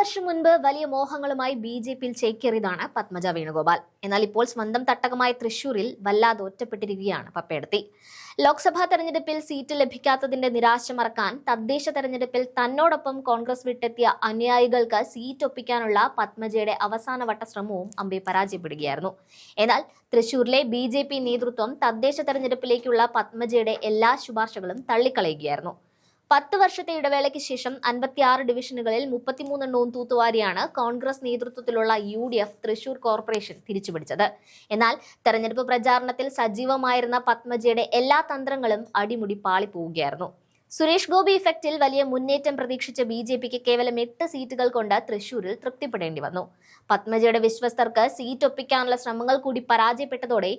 വർഷം മുൻപ് വലിയ മോഹങ്ങളുമായി ബി.ജെ.പിയിൽ ചേക്കേറിയതാണ് പത്മജ വേണുഗോപാൽ. എന്നാൽ ഇപ്പോൾ സ്വന്തം തട്ടകമായ തൃശൂരിൽ വല്ലാതെ ഒറ്റപ്പെട്ടിരിക്കുകയാണ് പപ്പേടത്തി. ലോക്സഭാ തെരഞ്ഞെടുപ്പിൽ സീറ്റ് ലഭിക്കാത്തതിന്റെ നിരാശ മറക്കാൻ തദ്ദേശ തെരഞ്ഞെടുപ്പിൽ തന്നോടൊപ്പം കോൺഗ്രസ് വിട്ടെത്തിയ അനുയായികൾക്ക് സീറ്റ് ഒപ്പിക്കാനുള്ള പത്മജയുടെ അവസാനവട്ട ശ്രമവും അമ്പെ പരാജയപ്പെടുകയായിരുന്നു. എന്നാൽ തൃശൂരിലെ ബി.ജെ.പി നേതൃത്വം തദ്ദേശ തെരഞ്ഞെടുപ്പിലേക്കുള്ള പത്മജയുടെ എല്ലാ ശുപാർശകളും തള്ളിക്കളയുകയായിരുന്നു. 10 വർഷത്തെ ഇടവേളയ്ക്ക് ശേഷം 56 ഡിവിഷനുകളിൽ 33 എണ്ണവും തൂത്തുവാരിയാണ് കോൺഗ്രസ് നേതൃത്വത്തിലുള്ള UDF തൃശൂർ കോർപ്പറേഷൻ തിരിച്ചുപിടിച്ചത്. എന്നാൽ തെരഞ്ഞെടുപ്പ് പ്രചാരണത്തിൽ സജീവമായിരുന്ന പത്മജയുടെ എല്ലാ തന്ത്രങ്ങളും അടിമുടി പാളിപ്പോവുകയായിരുന്നു. സുരേഷ് ഗോപി ഇഫക്റ്റിൽ വലിയ മുന്നേറ്റം പ്രതീക്ഷിച്ച ബി.ജെ.പിക്ക് കേവലം 8 സീറ്റുകൾ കൊണ്ട് തൃശൂരിൽ തൃപ്തിപ്പെടേണ്ടി വന്നു. പത്മജയുടെ വിശ്വസ്തർക്ക് സീറ്റ് ഒപ്പിക്കാനുള്ള ശ്രമങ്ങൾ കൂടി പരാജയപ്പെട്ടതോടെ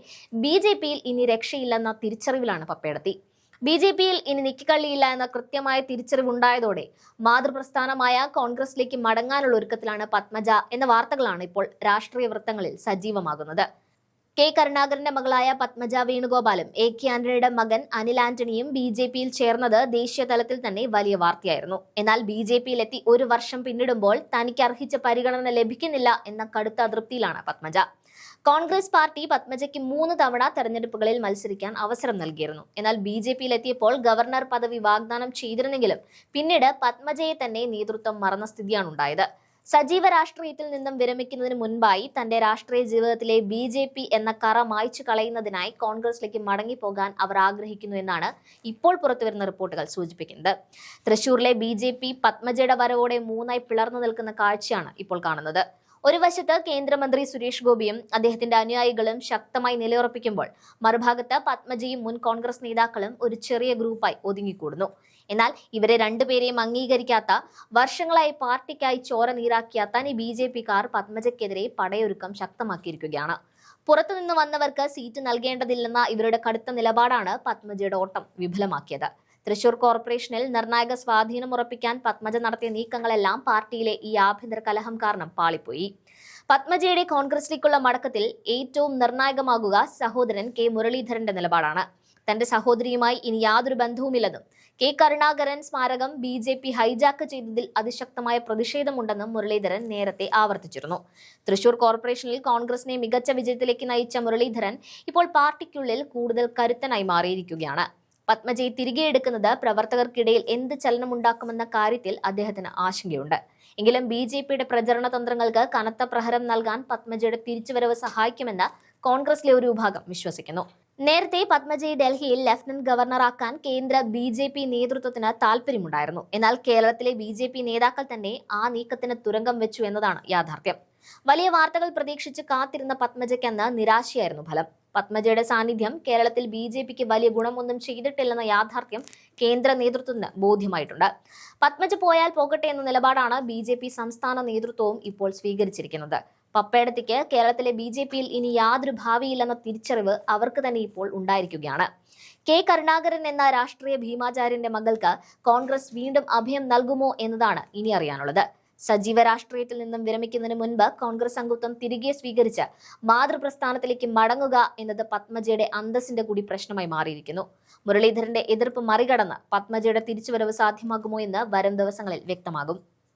ബി.ജെ.പിയിൽ ഇനി രക്ഷയില്ലെന്ന തിരിച്ചറിവിലാണ് പപ്പേടത്തി. ബി.ജെ.പിയിൽ ഇനി നിക്കിക്കള്ളിയില്ല എന്ന കൃത്യമായ തിരിച്ചറിവുണ്ടായതോടെ മാതൃപ്രസ്ഥാനമായ കോൺഗ്രസിലേക്ക് മടങ്ങാനുള്ള ഒരുക്കത്തിലാണ് പത്മജ എന്ന വാർത്തകളാണ് ഇപ്പോൾ രാഷ്ട്രീയ വൃത്തങ്ങളിൽ സജീവമാകുന്നത്. കെ കരുണാകരന്റെ മകളായ പത്മജ വേണുഗോപാലും A.K. ആന്റണിയുടെ മകൻ അനിൽ ആന്റണിയും ബി.ജെ.പിയിൽ ചേർന്നത് ദേശീയ തലത്തിൽ തന്നെ വലിയ വാർത്തയായിരുന്നു. എന്നാൽ ബി.ജെ.പിയിലെത്തി 1 വർഷം പിന്നിടുമ്പോൾ തനിക്ക് അർഹിച്ച പരിഗണന ലഭിക്കുന്നില്ല എന്ന കടുത്ത അതൃപ്തിയിലാണ് പത്മജ. കോൺഗ്രസ് പാർട്ടി പത്മജയ്ക്ക് 3 തവണ തെരഞ്ഞെടുപ്പുകളിൽ മത്സരിക്കാൻ അവസരം നൽകിയിരുന്നു. എന്നാൽ ബി.ജെ.പിയിലെത്തിയപ്പോൾ ഗവർണർ പദവി വാഗ്ദാനം ചെയ്തിരുന്നെങ്കിലും പിന്നീട് പത്മജയെ തന്നെ നേതൃത്വം മറന്ന സ്ഥിതിയാണ് ഉണ്ടായത്. സജീവ രാഷ്ട്രീയത്തിൽ നിന്നും വിരമിക്കുന്നതിന് മുൻപായി തന്റെ രാഷ്ട്രീയ ജീവിതത്തിലെ ബി.ജെ.പി എന്ന കറ മായ്ച്ചു കളയുന്നതിനായി കോൺഗ്രസിലേക്ക് മടങ്ങിപ്പോകാൻ അവർ ആഗ്രഹിക്കുന്നു എന്നാണ് ഇപ്പോൾ പുറത്തുവരുന്ന റിപ്പോർട്ടുകൾ സൂചിപ്പിക്കുന്നത്. തൃശൂരിലെ ബി.ജെ.പി പത്മജയുടെ വരവോടെ 3ആയി പിളർന്നു നിൽക്കുന്ന കാഴ്ചയാണ് ഇപ്പോൾ കാണുന്നത്. ഒരു വശത്ത് കേന്ദ്രമന്ത്രി സുരേഷ് ഗോപിയും അദ്ദേഹത്തിന്റെ അനുയായികളും ശക്തമായി നിലയുറപ്പിക്കുമ്പോൾ മറുഭാഗത്ത് പത്മജയും മുൻ കോൺഗ്രസ് നേതാക്കളും ഒരു ചെറിയ ഗ്രൂപ്പായി ഒതുങ്ങിക്കൂടുന്നു. എന്നാൽ ഇവരെ രണ്ടുപേരെയും അംഗീകരിക്കാത്ത, വർഷങ്ങളായി പാർട്ടിക്കായി ചോര നീരാക്കിയ തനി ബി.ജെ.പിക്കാർ പത്മജയ്ക്കെതിരെ പടയൊരുക്കം ശക്തമാക്കിയിരിക്കുകയാണ്. പുറത്തുനിന്ന് വന്നവർക്ക് സീറ്റ് നൽകേണ്ടതില്ലെന്ന ഇവരുടെ കടുത്ത നിലപാടാണ് പത്മജയുടെ ഓട്ടം വിഫലമാക്കിയത്. തൃശൂർ കോർപ്പറേഷനിൽ നിർണായക സ്വാധീനം ഉറപ്പിക്കാൻ പത്മജ നടത്തിയ നീക്കങ്ങളെല്ലാം പാർട്ടിയിലെ ഈ ആഭ്യന്തര കലഹം കാരണം പാളിപ്പോയി. പത്മജയുടെ കോൺഗ്രസിലേക്കുള്ള മടക്കത്തിൽ ഏറ്റവും നിർണായകമാകുക സഹോദരൻ കെ മുരളീധരന്റെ നിലപാടാണ്. തന്റെ സഹോദരിയുമായി ഇനി യാതൊരു ബന്ധവുമില്ലെന്നും കെ കരുണാകരൻ സ്മാരകം ബി.ജെ.പി ഹൈജാക്ക് ചെയ്തതിൽ അതിശക്തമായ പ്രതിഷേധമുണ്ടെന്നും മുരളീധരൻ നേരത്തെ ആവർത്തിച്ചിരുന്നു. തൃശൂർ കോർപ്പറേഷനിൽ കോൺഗ്രസിനെ മികച്ച വിജയത്തിലേക്ക് നയിച്ച മുരളീധരൻ ഇപ്പോൾ പാർട്ടിക്കുള്ളിൽ കൂടുതൽ കരുത്തനായി മാറിയിരിക്കുകയാണ്. പത്മജയെ തിരികെ എടുക്കുന്നത് പ്രവർത്തകർക്കിടയിൽ എന്ത് ചലനമുണ്ടാക്കുമെന്ന കാര്യത്തിൽ അദ്ദേഹത്തിന് ആശങ്കയുണ്ട്. എങ്കിലും ബി.ജെ.പിയുടെ പ്രചരണ തന്ത്രങ്ങൾക്ക് കനത്ത പ്രഹരം നൽകാൻ പത്മജയുടെ തിരിച്ചുവരവ് സഹായിക്കുമെന്ന് കോൺഗ്രസിലെ ഒരു വിഭാഗം വിശ്വസിക്കുന്നു. നേരത്തെ പത്മജയെ ഡൽഹിയിൽ ലഫ്റ്റനന്റ് ഗവർണറാക്കാൻ കേന്ദ്ര ബി.ജെ.പി നേതൃത്വത്തിന് താൽപര്യമുണ്ടായിരുന്നു. എന്നാൽ കേരളത്തിലെ ബി.ജെ.പി നേതാക്കൾ തന്നെ ആ നീക്കത്തിന് തുരങ്കം വെച്ചു എന്നതാണ് യാഥാർത്ഥ്യം. വലിയ വാർത്തകൾ പ്രതീക്ഷിച്ച് കാത്തിരുന്ന പത്മജയ്ക്കെന്ന് നിരാശയായിരുന്നു ഫലം. പത്മജയുടെ സാന്നിധ്യം കേരളത്തിൽ ബി.ജെ.പിക്ക് വലിയ ഗുണമൊന്നും ചെയ്തിട്ടില്ലെന്ന യാഥാർത്ഥ്യം കേന്ദ്ര നേതൃത്വത്തിന് ബോധ്യമായിട്ടുണ്ട്. പത്മജ പോയാൽ പോകട്ടെ എന്ന നിലപാടാണ് ബി.ജെ.പി സംസ്ഥാന നേതൃത്വവും ഇപ്പോൾ സ്വീകരിച്ചിരിക്കുന്നത്. പപ്പേടത്തിക്ക് കേരളത്തിലെ ബി.ജെ.പിയിൽ ഇനി യാതൊരു ഭാവിയില്ലെന്ന തിരിച്ചറിവ് അവർക്ക് തന്നെ ഇപ്പോൾ ഉണ്ടായിരിക്കുകയാണ്. കെ കരുണാകരൻ എന്ന രാഷ്ട്രീയ ഭീമാചാര്യന്റെ മകൾക്ക് കോൺഗ്രസ് വീണ്ടും അഭയം നൽകുമോ എന്നതാണ് ഇനി അറിയാനുള്ളത്. സജീവ രാഷ്ട്രീയത്തിൽ നിന്നും വിരമിക്കുന്നതിന് മുൻപ് കോൺഗ്രസ് അംഗത്വം തിരികെ സ്വീകരിച്ച് മാതൃപ്രസ്ഥാനത്തിലേക്ക് മടങ്ങുക എന്നത് പത്മജയുടെ അന്തസ്സിന്റെ കൂടി പ്രശ്നമായി മാറിയിരിക്കുന്നു. മുരളീധരന്റെ എതിർപ്പ് മറികടന്ന് പത്മജയുടെ തിരിച്ചുവരവ് സാധ്യമാകുമോ എന്ന് വരും ദിവസങ്ങളിൽ വ്യക്തമാകും.